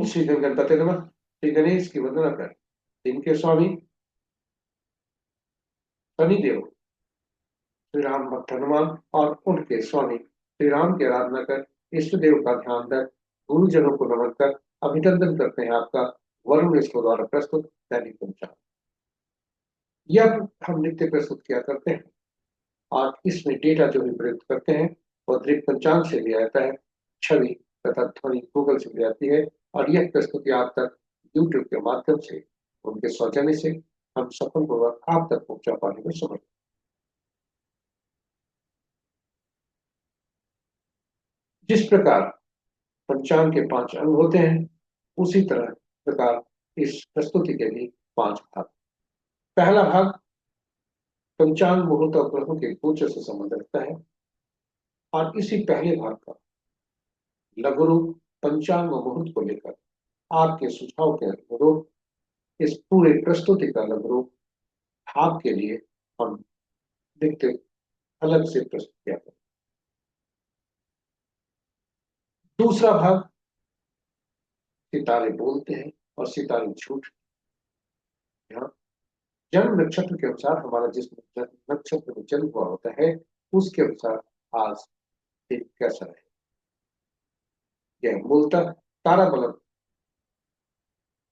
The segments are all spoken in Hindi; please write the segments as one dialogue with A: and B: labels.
A: श्री गणपति नमः। श्री गणेश की वंदना कर इनके स्वामी शनिदेव श्री राम भक्त हनुमान और उनके स्वामी श्री राम की आराधना कर इष्ट देव का ध्यान कर गुरुजनों को नमन कर अभिनंदन करते हैं आपका वरुण इसको द्वारा प्रस्तुत दैनिक पंचांग। यह हम नित्य प्रस्तुत किया करते हैं और इसमें डेटा जो भी प्रयुक्त करते हैं वह दृक पंचांग से लिया जाता है, छवि तथा ध्वनि गूगल से ली जाती है और यह प्रस्तुति आप तक यूट्यूब के माध्यम से उनके सौजन्य से हम सफलपूर्वक आप तक पहुंचा पाने में समर्थ। जिस प्रकार पंचांग के 5 अंग होते हैं उसी तरह प्रकार इस प्रस्तुति के भी 5 भाग। पहला भाग पंचांग मुहूर्त और ग्रहों के गोचर से संबंध रखता है और इसी पहले भाग का लघु रूप पंचांग व मुहूर्त को लेकर आपके सुझाव के अनुरूप इस पूरे प्रस्तुति का लघु रूप आपके लिए हम लिखते अलग से प्रस्तुत किया है। दूसरा भाग सितारे बोलते हैं और सितारे झूठ। यहाँ जन्म नक्षत्र के अनुसार हमारा जिस नक्षत्र में जन्म हुआ होता है उसके अनुसार आज दिन कैसा है। यह मूलतः तारा बलम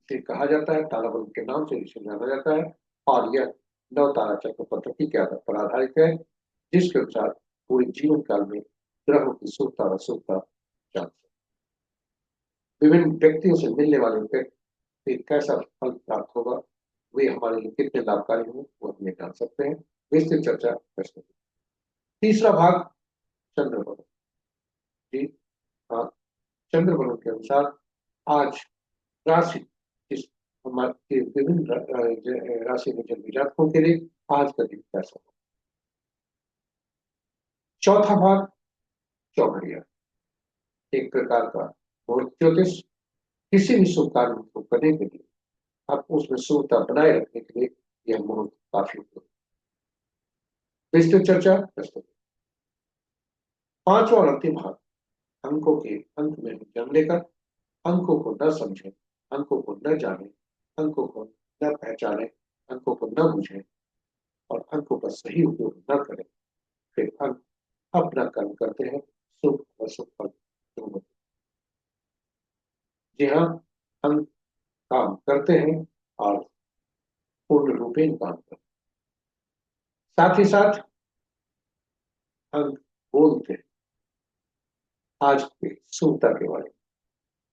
A: से कहा जाता है, तारा बलम के नाम से इसे जाना जाता है और यह नव तारा चक्र पद्धति के आधार पर आधारित है जिसके अनुसार पूरे जीवन काल में ग्रहों की शुभता व अशुभता जानते हैं। विभिन्न व्यक्तियों से मिलने वाले व्यक्ति कैसा फल प्राप्त होगा, वे हमारे लिए कितने लाभकारी होंगे वो हमें जान सकते हैं। विस्तृत चर्चा प्रश्न। तीसरा भाग चंद्र बलम जी। हाँ, चंद्र बलम के अनुसार आज राशि इस हमारे विभिन्न राशि में जन्मे जातकों के लिए आज का दिन कैसा होगा। चौथा भाग चौघड़िया, एक प्रकार का मुहूर्त ज्योतिष। किसी भी शुभ कार्य को करने के लिए आप उसमें शुभता बनाए रखने के लिए यह मुहूर्त काफी उपयोगी। विस्तृत चर्चा प्रस्तुत। पांचवा और अंतिम भाग अंकों के अंत में जन्म लेकर अंकों को न समझे, अंकों को न जाने, अंकों को न पहचाने, अंकों को न बुझे और अंकों का सही उपयोग न करें, फिर अंक अपना कर्म करते हैं, शुभ और शुभ फल दोनों। जी हाँ, अंक काम करते हैं और पूर्ण रूपेण काम करते हैं। साथ ही साथ अंक बोलते हैं आज के शुभता के बारे में।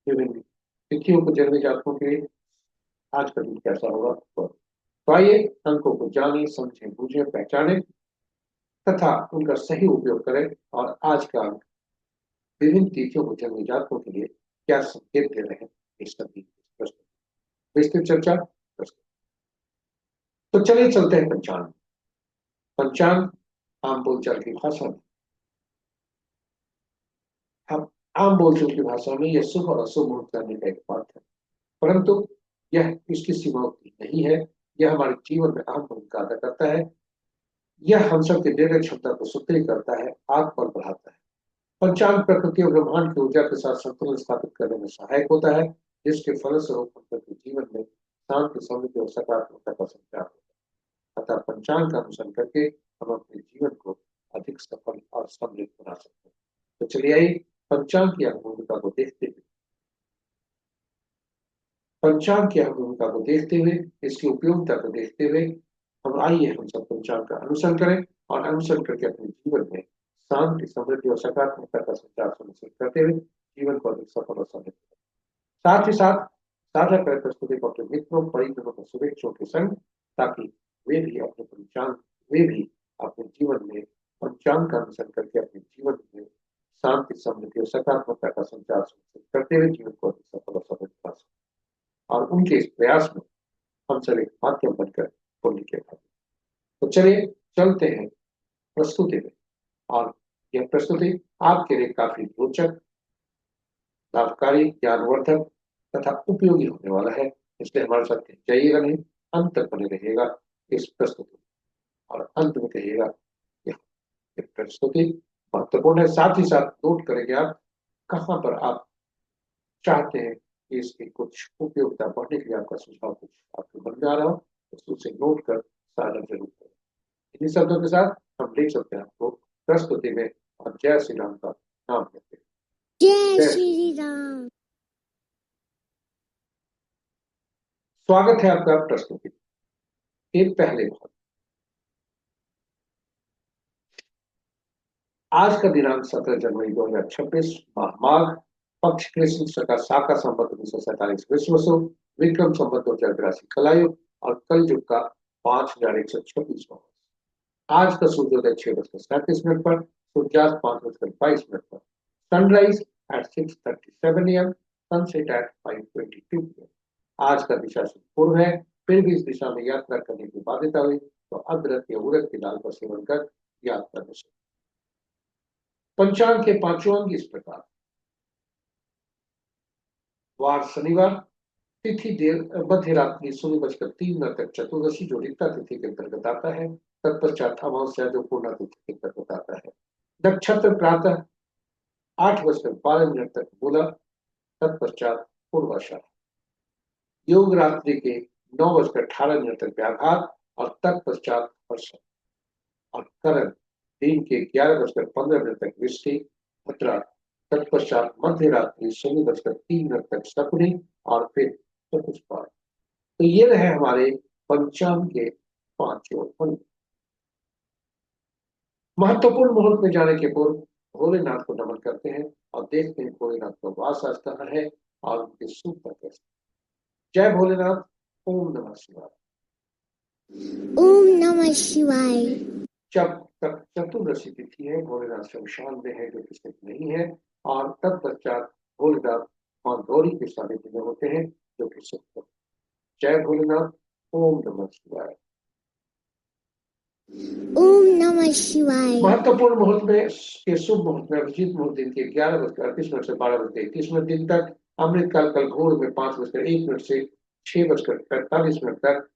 A: विभिन्न तिथियों को जन्मे जातकों के लिए आज का दिन कैसा होगा तो आइए अंकों को जाने, समझे, बूझे, पहचाने तथा उनका सही उपयोग करें और आज का अंक विभिन्न तिथियों को जन्मे जातकों के लिए क्या संकेत दे रहे हैं इस सभी प्रश्न विस्तृत चर्चा प्रश्न। तो चलिए चलते हैं पंचांग। पंचांग आम बोलचाल की भाषा में, हम आम बोलचाल की भाषा में यह शुभ और अशुभ मुहूर्त करने का एक बात है, परंतु यह इसकी सीमाओं की नहीं है। यह हमारे जीवन में अहम भूमिका अदा करता है। यह हम सब की निर्णय क्षमता को सुदृढ़ करता है, आत्मबल बढ़ाता है। पंचांग प्रकृति और ब्रह्मांड की ऊर्जा के साथ संतुलन स्थापित करने में सहायक होता है जिसके फलस्वरूप हम सबके जीवन में शांति, समृद्धि और सकारात्मकता का संचार होता है। अतः पंचांग का अनुसरण करके हम अपने जीवन को अधिक सफल और समृद्ध बना सकते हैं। तो चलिए आइए पंचांग की भूमिका को देखते हुए इसकी उपयोगिता को देखते हुए हम सब पंचांग का अनुसरण करें और अनुसरण करके अपने जीवन में शांति, समृद्धि और सकारात्मकता का संचार सुनिश्चित करते हुए जीवन को अधिक सफल और समृद्ध करें। साथ ही साथ साझा करें प्रस्तुति को अपने मित्रों, परिजनों और शुभेच्छुओं के संग, ताकि वे भी अपने जीवन में पंचांग का अनुसरण करके अपने जीवन में शांति, समृद्धि और सकारात्मकता का संचार सुनिश्चित करते हुए जीवन को अधिक सफल और समृद्ध बना सकें। और उनके इस प्रयास में हम सब एक माध्यम बनकर पुण्य के भागी। तो चलिए चलते हैं प्रस्तुति में और यह प्रस्तुति आपके लिए काफी रोचक, लाभकारी, ज्ञानवर्धक तथा उपयोगी होने वाला है। इसलिए हमारे साथ जाइएगा नहीं, अंत तक बने रहिएगा इस प्रस्तुति और अंत में कहिएगा यह प्रस्तुति महत्वपूर्ण है। साथ ही साथ नोट करेंगे आप कहाँ पर आप चाहते हैं इसकी कुछ उपयोगिता पढ़ने के लिए आपका सुझाव कुछ आपके मन में आ रहा हो तो उसे नोट कर साझा जरूर करें। इन्हीं शब्दों के साथ हम देख सकते हैं आपको प्रस्तुति में और जय श्री राम का नाम लेते हैं।
B: जय श्री राम।
A: स्वागत है आपका प्रस्तुति के पहले भाग। आज का दिनांक 17 जनवरी 2026 माघ पक्ष कृष्ण शका शाका संवत 1947 विश्व विक्रम संवत 2082 कलायुग और कल युग का 5126वां। आज का सूर्योदय 6:37 पर, सूर्यास्त 5:22 पर, sunrise at 6:37 AM, sunset at 5:22 PM। आज का दिशा से पूर्व है, फिर भी इस दिशा में यात्रा करने की बाध्यता हुई तो अदरक या उड़द की दाल का सेवन कर यात्रा कर सकते। पंचांग के पांचों अंग इस प्रकार। वार शनिवार, तिथि देर मध्य रात्रि 16:03 तक चतुर्दशी जो रिक्ता तिथि के अंतर्गत आता है। तत्पश्चात अमावस्या जो पूर्णा तिथि के अंतर्गत आता है। नक्षत्र प्रातः 8:12 तक मूला, तत्पश्चात पूर्वाषाढ़। योग रात्रि के 9:18 तक व्याघात और तत्पश्चात हर्षण। और करण दिन के 11:15 तक वृष्टि भद्रा, तत्पश्चात मध्य रात्रि 16:03 तक शकुनी और फिर चतुष्पाद। तो ये रहे हमारे पंचांग के पांचों अंग। महत्वपूर्ण मुहूर्त में जाने के पूर्व भोलेनाथ को नमन करते हैं और देखते हैं भोलेनाथ का वास आज कहाँ है और उनके सूत्र कैसे। जय भोलेनाथ। ओम नमः शिवाय।
B: ओम नमः शिवाय।
A: जब तक चतुर्दशी तिथि है, भोलेनाथ शमशान में है जो किसी नहीं है, और तत्पश्चात भोलेनाथ और गौरी के सानिध्य में होते हैं जो कि सुख। जय भोलेनाथ। ओम नमः शिवाय।
B: ओम नमः शिवाय।
A: महत्वपूर्ण मुहूर्त में के शुभ मुहूर्त में अभिजीत मुहूर्त दिन के 11:38 से 12:31 दिन तक, अमृतकाल कल भोर में 5:01 से 6:45 तक,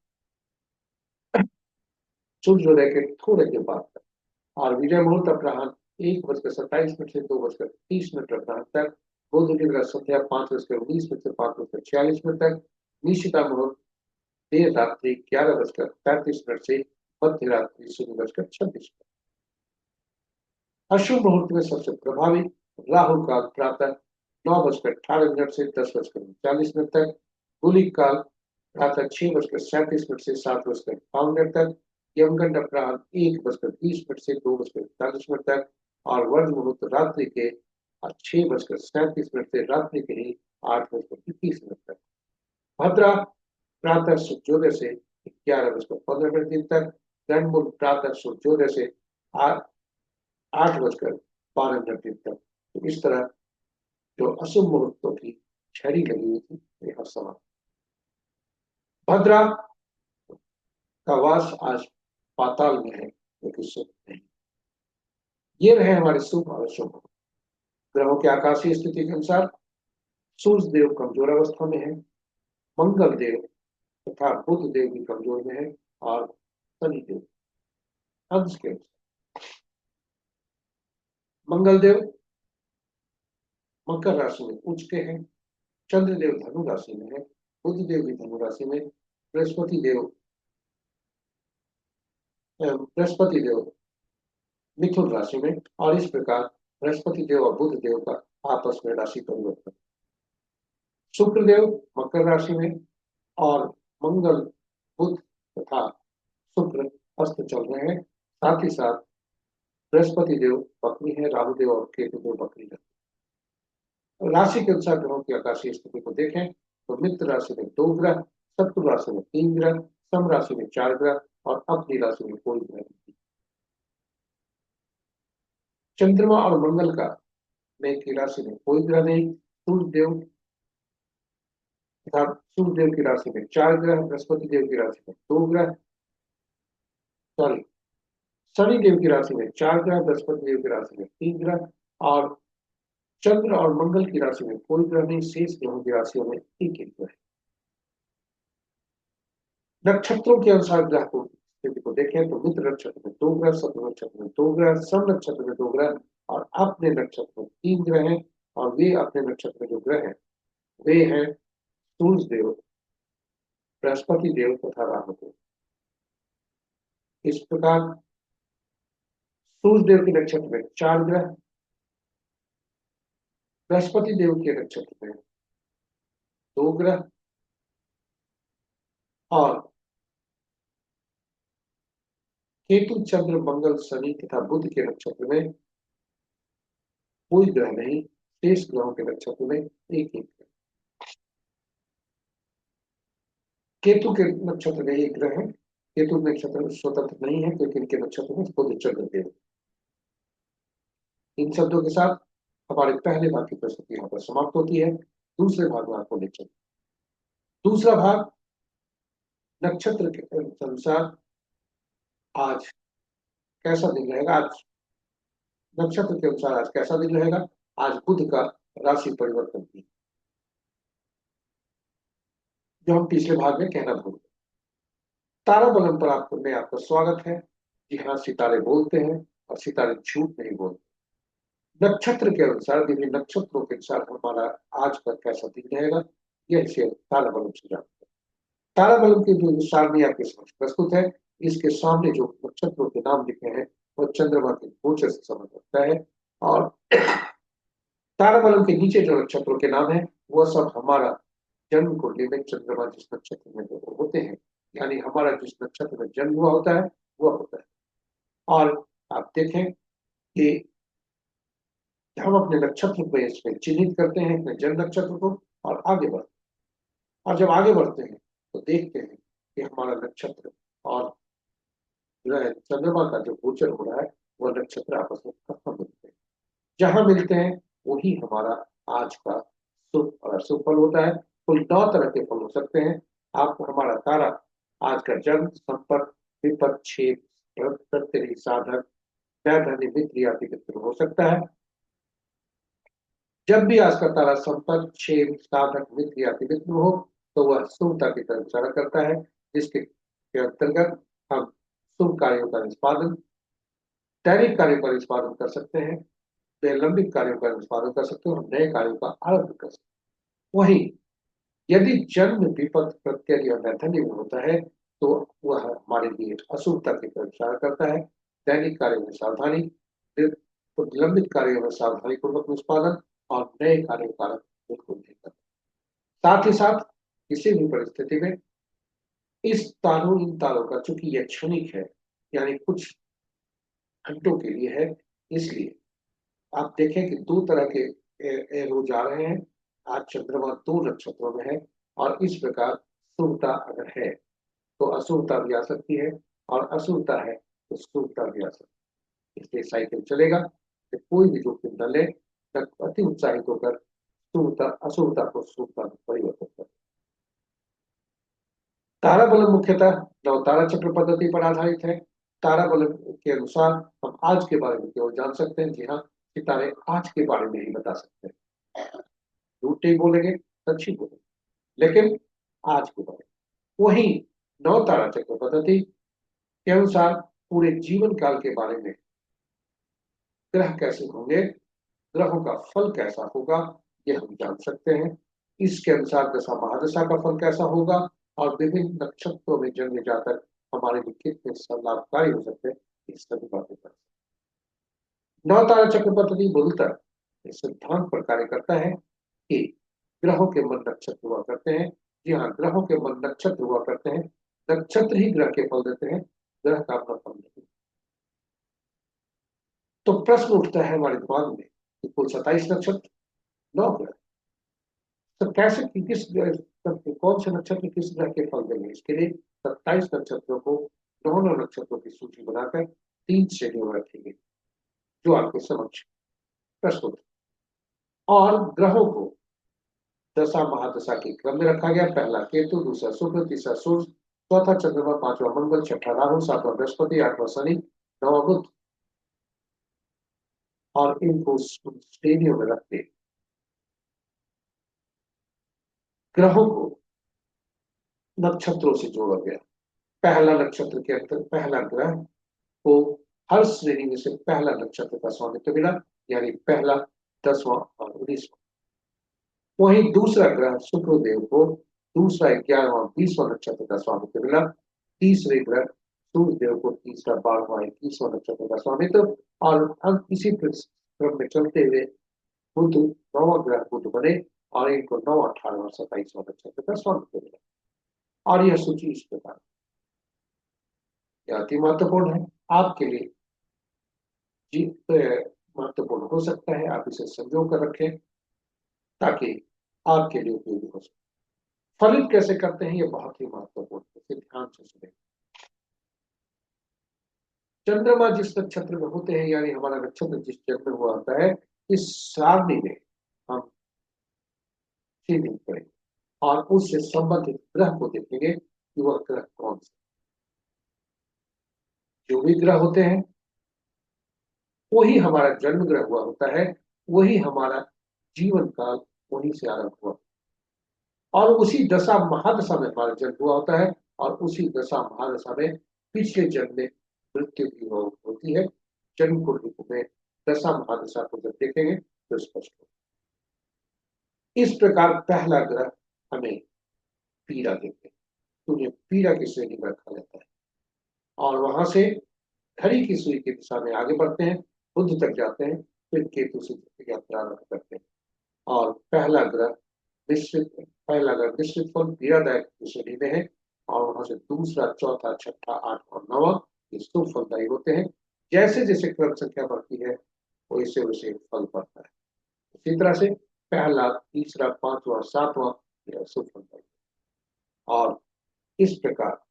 A: सूर्योदय के थोड़े देर बाद तक, और विजय मुहूर्त अपराह्न 1:27 से 2:30 अपराह्न तक, बुध की संध्या 5:19 से 5:46 तक, निशिता मुहूर्त देर रात्रि 11:35 से मध्य रात्रि 0:26। अशुभ मुहूर्त में सबसे प्रभावी राहु काल प्रातः 9:18 से 10:39 तक, गुलिक काल प्रातः 6:37 से 7:52 तक, यमगंड अपराह्न 1:20 से 2:41 तक, और वर्ण मुहूर्त रात्रि के 6:37 से रात्रि के ही 8:21 तक। भद्रा प्रातः सूर्योदय से 11:15 तक, गणमुल प्रातः सूर्योदय से 8:12 तक। तो इस तरह जो अशुभ मुहूर्तों की छड़ी लगी हुई थी यह समाप्त। भद्रा का वास आज पाताल में है जो कि शुभ नहीं। ये रहे हमारे शुभ और अशुभ। ग्रहों की आकाशीय स्थिति के अनुसार सूर्य देव कमजोर अवस्था में है, मंगल देव तथा बुध देव भी कमजोर में है, और शनि देव अंश के अनुसार मंगल देव मकर राशि में उच्च के हैं, चंद्रदेव धनु राशि में है, बुध देव भी धनु राशि में, बृहस्पति देव मिथुन राशि में, और इस प्रकार बृहस्पति देव और बुध देव का आपस में राशि परिवर्तन। शुक्र देव मकर राशि में, और मंगल बुध तथा शुक्र अस्त चल रहे हैं। साथ ही साथ बृहस्पति देव बकरी है, राहु देव और केतु देव बकरी है। राशि के अनुसार ग्रहों की आकाशीय स्थिति को देखें तो मित्र राशि में 2 ग्रह, शत्रु राशि में 3 ग्रह, सम राशि में 4 ग्रह, और अपनी राशि में कोई ग्रह नहीं। चंद्रमा और मंगल का मेष की राशि में कोई ग्रह नहीं। सूर्यदेव की राशि में 4 ग्रह, बृहस्पति देव की राशि में 2 ग्रह, सॉरी शनि देव की राशि में 4 ग्रह, बृहस्पति देव की राशि में 3 ग्रह, और चंद्र और मंगल की राशि में कोई ग्रह नहीं। शेष ग्रहों की राशियों में एक एक ग्रह। नक्षत्रों के अनुसार ग्रह को स्थिति को देखें तो मित्र नक्षत्र में 2 ग्रह, शत्रु नक्षत्र में 2 ग्रह, सम नक्षत्र में 2 ग्रह, और अपने नक्षत्र में 3 ग्रह हैं। और वे अपने नक्षत्र में जो ग्रह हैं वे हैं सूर्य देव, बृहस्पति देव तथा राहु देव। इस प्रकार सूर्य देव के नक्षत्र में 4 ग्रह, बृहस्पति देव के नक्षत्र में 2 ग्रह और केतु, चंद्र, मंगल, शनि तथा बुध के नक्षत्र में कोई ग्रह नहीं। शेष ग्रहों के नक्षत्र में एक ग्रह। केतु के नक्षत्र में एक ग्रह है। केतु नक्षत्र स्वतंत्र नहीं है क्योंकि इनके नक्षत्र में खुद चंद्रदेव। इन शब्दों के साथ हमारे पहले भाग की प्रस्तुति यहाँ पर समाप्त होती है। दूसरे भाग में आपको ले चलते। दूसरा भाग नक्षत्र के अनुसार आज कैसा दिन रहेगा। आज नक्षत्र के अनुसार आज कैसा दिन रहेगा। आज बुध का राशि परिवर्तन की, जो हम पिछले भाग में कहना भूल गए। तारा बलम पर आपका स्वागत है। जी हाँ, सितारे बोलते हैं और सितारे झूठ नहीं बोलते। नक्षत्र के अनुसार, विभिन्न नक्षत्रों के अनुसार हमारा आज का कैसा दिन रहेगा, यह इसे तारा बलम से जानते हैं। तारा बलम की जो सारणी आपके समक्ष प्रस्तुत है, इसके सामने जो नक्षत्रों के नाम लिखे हैं वह चंद्रमा के गोचर से संबंध रखता है, और तारा बलम के नीचे जो नक्षत्रों के नाम है वह सब हमारा जन्म कुंडली में चंद्रमा जिस नक्षत्र में होते हैं, यानी हमारा जिस नक्षत्र में जन्म हुआ होता है वह होता है। और आप देखें कि हम अपने नक्षत्र को इसमें चिन्हित करते हैं, अपने जन्म नक्षत्र को, और आगे बढ़ते हैं। और जब आगे बढ़ते हैं तो देखते हैं कि हमारा नक्षत्र और चंद्रमा का जो गोचर हो रहा है वह नक्षत्र आपस में कहाँ मिलते हैं। जहां मिलते हैं वही हमारा आज का शुभ और अशुभ फल होता है। कुल 9 तरह के फल हो सकते हैं। आपको हमारा तारा आज का जन्म, संपर्क, विपद, छेद, प्रत्यय, साधक, व्यधनि, मित्र आदि मित्र हो सकता है। जब भी आज का तारा संपर्क, छेद, साधक, मित्र आदि मित्र हो तो वह शुभता की तरफ इशारा करता है, जिसके अंतर्गत हम शुभ कार्यों का निष्पादन, दैनिक कार्यों का निष्पादन कर सकते हैं, लंबित कार्यों का निष्पादन कर सकते हैं और नए कार्यों का आरंभ कर सकते हैं। वहीं यदि जन्म, विपद, प्रत्यय या व्यधनि में होता है तो वह हमारे लिए अशुभता की तरफ इशारा करता है। दैनिक कार्यों में सावधानी, लंबित कार्यों में सावधानी पूर्वक निष्पादन और नए कार्यों का बिल्कुल नहीं करना। साथ ही साथ किसी भी परिस्थिति में इन तारों का, चूंकि यह क्षणिक है यानी कुछ घंटों के लिए है, इसलिए आप देखें कि 2 तरह के एरो जा रहे हैं। आज चंद्रमा 2 नक्षत्रों में है और इस प्रकार शुभता अगर है तो अशुभता भी आ सकती है, और अशुभता है तो शुभता भी आ सकती है। इसलिए साइकिल चलेगा कि कोई भी जोखिम न ले, अति उत्साहित होकर शुभता अशुभता को शुभता में परिवर्तित करें। तारा बलम मुख्यतः नवतारा चक्र पद्धति पर आधारित है। तारा बलम के अनुसार हम आज के बारे में केवल जान सकते हैं। जी हाँ, सितारे आज के बारे में ही बता सकते हैं। झूठ नहीं बोलेंगे, सच ही बोलेंगे, लेकिन आज के बारे में। वही नवतारा चक्र पद्धति के अनुसार पूरे जीवन काल के बारे में, ग्रह कैसे होंगे, ग्रहों का फल कैसा होगा, ये हम जान सकते हैं। इसके अनुसार दशा महादशा का फल कैसा होगा और विभिन्न नक्षत्रों में जन्म जाकर हमारे लिए कितने लाभकारी हो सकते हैं, इस सभी बातें पर नवतारा चक्र पद्धति मूलतः इस सिद्धांत पर कार्य करता है कि ग्रहों के मन नक्षत्र हुआ करते हैं। जी हाँ, ग्रहों के मन नक्षत्र हुआ करते हैं। नक्षत्र ही ग्रह के फल देते हैं, ग्रह का अपना फल नहीं। तो प्रश्न उठता है हमारे दिमाग में कि कुल 27 नक्षत्र, 9 ग्रह, तो कैसे, कौन से नक्षत्र किस ग्रह के फल देंगे। इसके लिए 27 नक्षत्रों को 9 नक्षत्रों की सूची बनाकर 3 श्रेणियों में रखेंगे, जो आपके समक्ष प्रस्तुत। और ग्रहों को दशा महादशा के क्रम में रखा गया। पहला केतु, दूसरा शुक्र, तीसरा सूर्य, चौथा चंद्रमा, पांचवा मंगल, छठा राहु, सातवां बृहस्पति, आठवां शनि, नौवां बुध। और इनको श्रेणियों में रखते ग्रहों को नक्षत्रों से जोड़ा गया। पहला नक्षत्र के अंतर पहला ग्रह को हर श्रेणी में से पहला नक्षत्र का स्वामित्व मिला, यानी पहला, 10वां और 19वां। वहीं दूसरा ग्रह शुक्रदेव को दूसरा 11वां 20वां नक्षत्र का स्वामित्व मिला। तीसरे ग्रह सूर्य देव को तीसरा 12वां 21वां नक्षत्र का स्वामित्व। और हम इसी क्रम में चलते हुए बुध 9वां ग्रह बुध बने और इनको 9, 18वां 27वां नक्षत्र का स्वामित्व मिला। और यह सूची इस प्रकार अति महत्वपूर्ण है आपके लिए, महत्वपूर्ण हो सकता है। आप इसे संजो कर रखें ताकि आपके लिए उपयोगी हो सके। फलित कैसे करते हैं ये बहुत ही महत्वपूर्ण है, इसे ध्यान से सुने। चंद्रमा जिस नक्षत्र में होते हैं, यानी हमारा नक्षत्र जिस चंद्र में हुआ होता है, इस सारणी में हम चिन्हित करेंगे और उससे संबंधित ग्रह को देखेंगे कि वह ग्रह कौन से। जो भी ग्रह होते हैं वही हमारा जन्म ग्रह हुआ होता है, वही हमारा जीवन काल वहीं से आरंभ हुआ और उसी दशा महादशा में हमारा जन्म हुआ होता है और उसी दशा महादशा में पिछले जन्म में मृत्यु की होती है। जन्म कुंडली में दशा महादशा को जब देखेंगे तो स्पष्ट हो। इस प्रकार पहला ग्रह हमें पीड़ा देते हैं, तो पीड़ा की श्रेणी में रखा जाता है और वहां से घड़ी की सुई की दिशा में आगे बढ़ते हैं, बुध तक जाते हैं, फिर केतु से यात्रा आरंभ करते हैं। और पहला ग्रह मिश्रित फल पीड़ादायक श्रेणी में है और वहां से दूसरा, चौथा, छठा, आठवां, नौवां ये शुभ फलदायी होते हैं। जैसे जैसे क्रम संख्या बढ़ती है वैसे वैसे फल बढ़ता है। इसी तरह से पहला, तीसरा, पांचवा, सातवां यह शुभ फलदायी। और इस प्रकार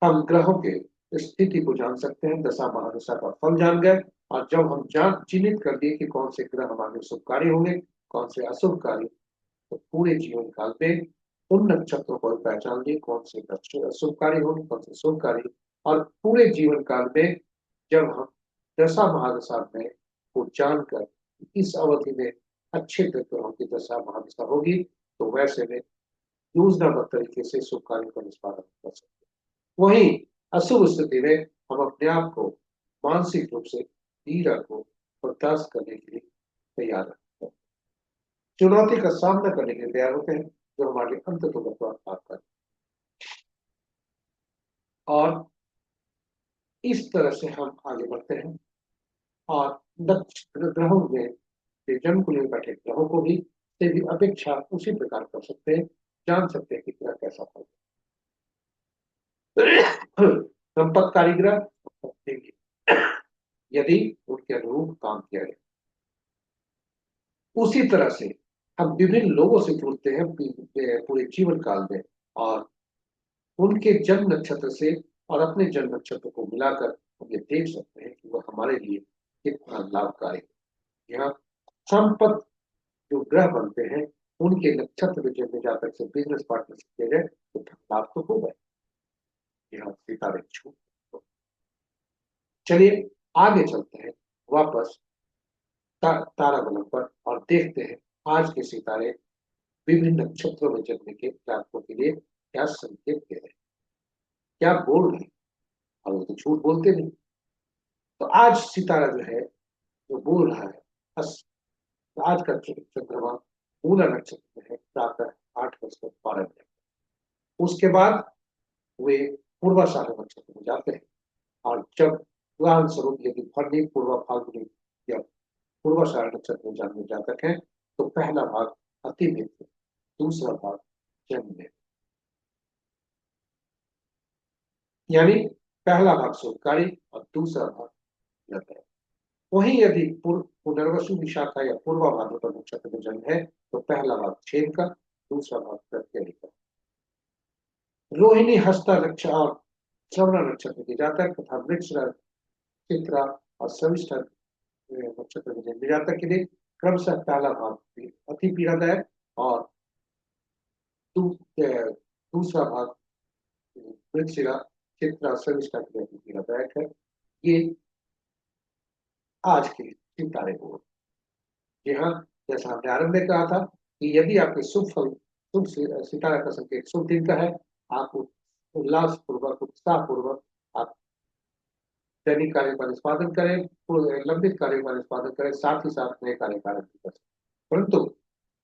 A: हम ग्रहों के स्थिति को जान सकते हैं, दशा महादशा का फल जान गए। और जब हम चिन्हित कर दिए कि कौन से ग्रह हमारे शुभकारी होंगे, कौन से अशुभकारी, तो पूरे जीवन काल में उन नक्षत्रों को पहचान लिए कौन से शुभकारी होंगे, कौन से शुभकारी। और पूरे जीवन काल में जब हम दशा महादशा में को जानकर इस अवधि में अच्छे ग्रहों की दशा महादशा होगी तो वैसे में योजनाबद्ध तरीके से शुभ कार्यों का निष्पादन कर सकते हैं। वहीं अशुभ स्थिति में हम अपने आप को मानसिक रूप से पीड़ा को बर्दाश्त करने के लिए तैयार रहते हैं, चुनौती का सामना करने के लिए तैयार होते हैं जो हमारे अंत तो बर्बाद कर। और इस तरह से हम आगे बढ़ते हैं और नक्षत्र ग्रहों में जन्म को लेकर बैठे ग्रहों को भी से भी अपेक्षा उसी प्रकार कर सकते हैं, जान सकते हैं कि ग्रह कैसा फल। संपत्तिकारी ग्रह यदि उनके अनुरूप काम किया जाए। उसी तरह से हम विभिन्न लोगों से जुड़ते हैं पूरे जीवन काल में और उनके जन्म नक्षत्र से और अपने जन्म नक्षत्र को मिलाकर हम ये देख सकते हैं कि वह हमारे लिए कितना लाभकारी है। यहाँ संपत्ति जो ग्रह बनते हैं उनके नक्षत्र में जन्म जातक से बिजनेस पार्टनरशिप किया जाए तो लाभ तो होगा। यहाँ सितारे छूट। चलिए आगे चलते हैं वापस तारा बलम पर और देखते हैं आज के सितारे विभिन्न नक्षत्रों में जन्मने के जातकों के लिए क्या संकेत दे रहे हैं, क्या बोल रहे हैं। और वो तो झूठ बोलते नहीं। तो आज सितारा जो है जो बोल रहा है, आज का चंद्रमा मूला नक्षत्र में है प्रातः 8:12। उसके बाद वे पूर्वाषाढ़ नक्षत्र में जाते हैं और जब उदाहरण स्वरूप यदि फरवरी, पूर्वा फाल्गुनी या पूर्वाषाढ़ नक्षत्र में जन्मे जातक है तो पहला भाग अति मित्र, दूसरा भाग जन्म में, यानी पहला भाग शुभकारी और दूसरा भाग जाता है। वहीं यदि पुनर्वसु विशाखा या पूर्वा भाद्रपद नक्षत्र में जन्म है तो पहला भाग छेद का, दूसरा भाग प्रत्यय का। रोहिणी, हस्ता नक्षत्र और श्रवण नक्षत्र के जातक तथा वृक्ष, चित्रा और शविष्ठ नक्षत्र में जन्म जातक के लिए क्रमशः पहला भाग अति पीड़ादायक और दूसरा भाग वृक्षिरा, चित्रा, शविष्ठ के लिए अति पीड़ादायक है। ये आज के सितारे को जी हाँ, जैसा हमने आरंभ में कहा था कि यदि आपके शुभ फल, शुभ सितारा का संकेत शुभ दिन का है, आप उल्लास पूर्वक, उत्साह पूर्वक आप दैनिक कार्य का निष्पादन करें, लंबित कार्य का निष्पादन करें, साथ ही साथ नए कार्य का आरंभ कर सकते। परंतु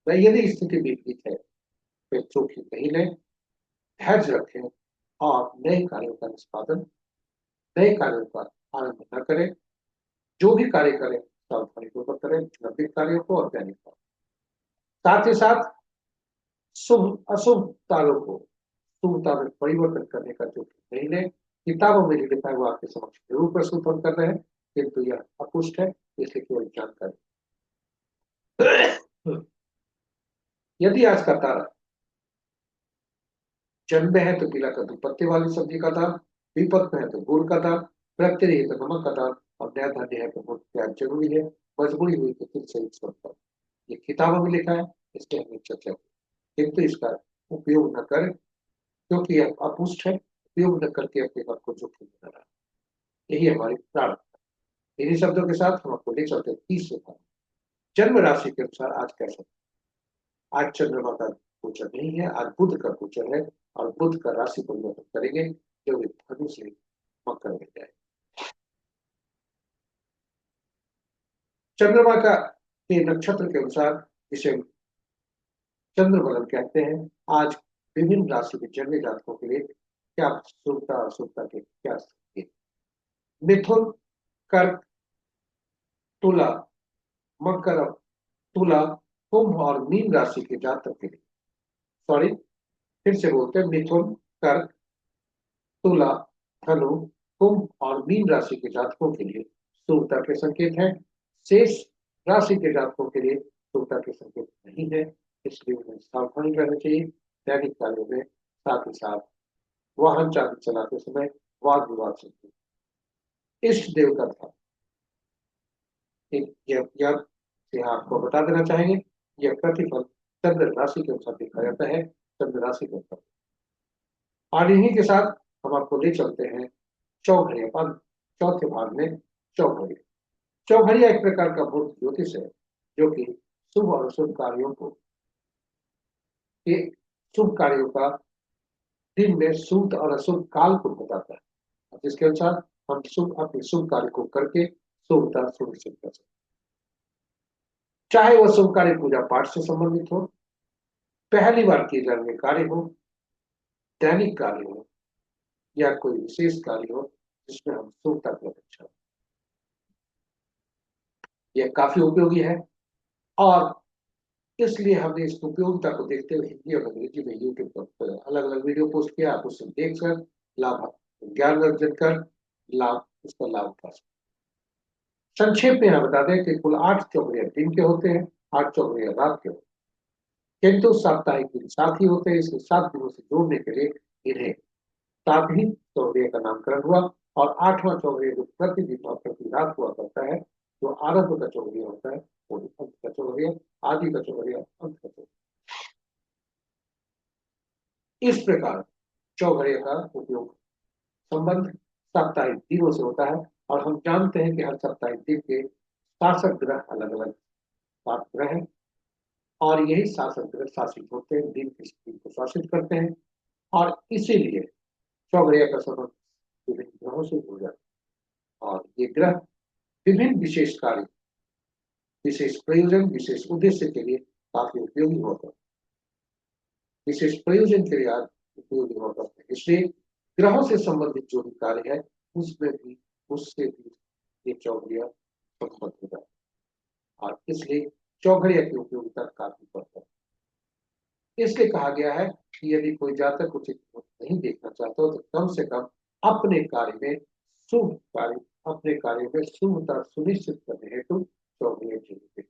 A: वह यदि स्थिति विपरीत है वे जोखिम नहीं लें, धैर्य रखें और नए कार्यों का निष्पादन, नए कार्यों का आरंभ न करें। जो भी कार्य करें सावधानी पूर्वक करें, लंबित कार्यों को और दैनिक कार्यों। साथ ही साथ शुभ अशुभ तारों को शुभता में परिवर्तन करने का जोखिम नहीं लें। किताबों में लिखा है वो आपके समक्ष जरूर प्रस्तुत हम कर रहे हैं, किंतु यह अपुष्ट है, इसलिए केवल जानकारी। यदि आज का तारा जन्म में है तो पीला कद्दू पत्ते वाली सब्जी का दाम, विपद में है तो गुड़ का दाम, प्रत्यय है तो नमक का दाम, और नया धान्य है तो मोट प्याज जरूरी है, मजबूरी हुई तो फिर सही स्वरूप। ये किताबों में लिखा है, इसके हमने चर्चा की, किंतु इसका उपयोग न करें क्योंकि यह अपुष्ट है। उपयोग न करके अपने आप को जोखिम में न डालें। यही हमारी प्रार्थना। इन्हीं शब्दों के साथ हम आपको ले चलते हैं 30 जन्म राशि के अनुसार आज कैसा। आज चंद्रमा का गोचर नहीं है, आज बुध का गोचर है, और बुध का राशि परिवर्तन करेंगे जो वे धनु से मकर में जाए। चंद्रमा का के नक्षत्र के अनुसार, जिसे चंद्रबलन कहते हैं, आज विभिन्न राशि के जन्मे जातकों के लिए क्या शुभता अशुभता के क्या स्थिति। मिथुन, कर्क, तुला, मकर, तुला, कुंभ और मीन राशि के जातक के लिए, सॉरी फिर से बोलते हैं, मिथुन, कर्क, तुला, धनु, कुंभ और मीन राशि के जातकों के लिए शुभता के संकेत हैं। शेष राशि के जातकों के लिए शुभता के संकेत नहीं है, इसलिए उन्हें सावधानी रहनी चाहिए दैनिक कार्यों में। साथ ही साथ वाहन चालक चलाते समय वाद विवाद से इष्ट देव का ध्यान। से आपको बता देना चाहेंगे, यह प्रतिफल चंद्र राशि के अनुसार देखा जाता है, चंद्र राशि के अनुसार। और इन्हीं के साथ हम आपको ले चलते हैं चौघड़िया पर, चौथे भाग में चौघड़िया। चौघड़िया एक प्रकार का बुद्ध ज्योतिष है जो कि शुभ और अशुभ कार्यों को, ये शुभ कार्यों का दिन में शुभ और अशुभ काल को बताता है, जिसके अनुसार हम शुभ अपने शुभ कार्य को करके शुभता सुनिश्चित कर सकते। चाहे वह शुभ कार्य पूजा पाठ से संबंधित हो, पहली बार किए जाने वाले कार्य हो, दैनिक कार्य हो, या कोई विशेष कार्य हो जिसमें हम शुभता की अपेक्षा। यह काफी उपयोगी है और इसलिए हमने इस उपयोगिता को देखते हुए हिंदी और अंग्रेजी में यूट्यूब पर अलग अलग वीडियो पोस्ट किया। आप उससे देखकर लाभ, ज्ञान अर्जन कर लाभ, उसका लाभ उठा सकते। संक्षेप में यहाँ बता दें कि कुल 8 चौघड़िया दिन के होते हैं, 8 चौघड़िया रात के होते हैं, किंतु साप्ताहिक दिन 7 ही होते हैं, इसलिए 7 दिनों से जोड़ने के लिए इन्हें 7 ही चौघड़िया का नामकरण हुआ। और 8वां चौघड़िया जो प्रतिदिन और प्रति रात हुआ करता है, जो आरंभ का चौघड़िया होता है, वो अंत का चौघड़िया, आदि का चौघड़िया, अंत का चौघड़िया। इस प्रकार चौघड़िया का उपयोग संबंध साप्ताहिक दिनों से होता है। और हम जानते हैं कि हर साप्ताहिक दिन के शासक ग्रह अलग अलग 7 ग्रह हैं, और यही शासक ग्रह शासित होते हैं, दिन की स्थिति को शासित करते हैं, और इसीलिए चौघड़िया का संबंध विभिन्न ग्रहों से जुड़ जाता है। और ये ग्रह विभिन्न विशेष कार्य, विशेष प्रयोजन, विशेष उद्देश्य के लिए काफी उपयोगी होते हैं, विशेष प्रयोजन के लिए उपयोगी हुआ करते हैं। इसलिए ग्रहों से संबंधित जो भी कार्य है उसमें भी, उससे भी ये चौघड़िया संबद्ध हो जाता है, और इसलिए चौघड़िया की उपयोगिता काफी बढ़ता है। इसलिए कहा गया है कि यदि कोई जातक उचित नहीं देखना चाहता हो तो कम से कम अपने कार्य में शुभ कार्य, अपने कार्य में शुभता सुनिश्चित करने हेतु चौघड़िया जरूर।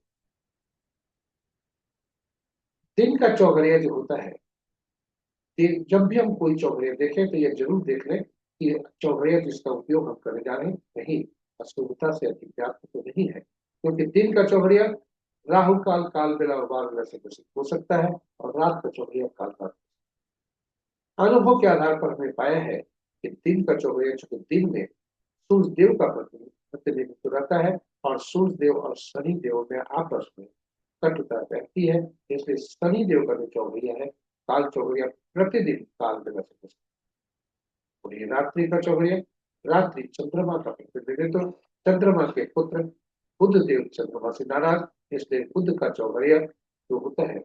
A: दिन का चौघड़िया जो होता है, जब भी हम कोई चौघड़िया देखें तो यह जरूर देख लें कि चौघड़िया जिसका उपयोग हम करने जा रहे हैं कहीं अशुभता से अधिक व्याप्त तो नहीं है, क्योंकि दिन का चौघड़िया राहु काल, काल बेला और बाल बेला से ग्रसित हो सकता है, और रात का चौघड़िया काल काल। अनुभव के आधार पर हमने पाया है कि दिन का चौघड़िया चूंकि दिन में सूर्य देव का प्रतिनिधित्व रहता है, और सूर्य देव और शनि देव में आपस में कटुता रहती है, इसलिए शनि देव का जो चौघड़िया है, काल चौघड़िया प्रतिदिन काल बेला से ग्रसित। और ये रात्रि का चौघड़िया, रात्रि चंद्रमा का प्रतिनिधित्व, चंद्रमा के पुत्र बुध देव चंद्रमा से नाराज, इसलिए बुध का चौघड़िया जो होता है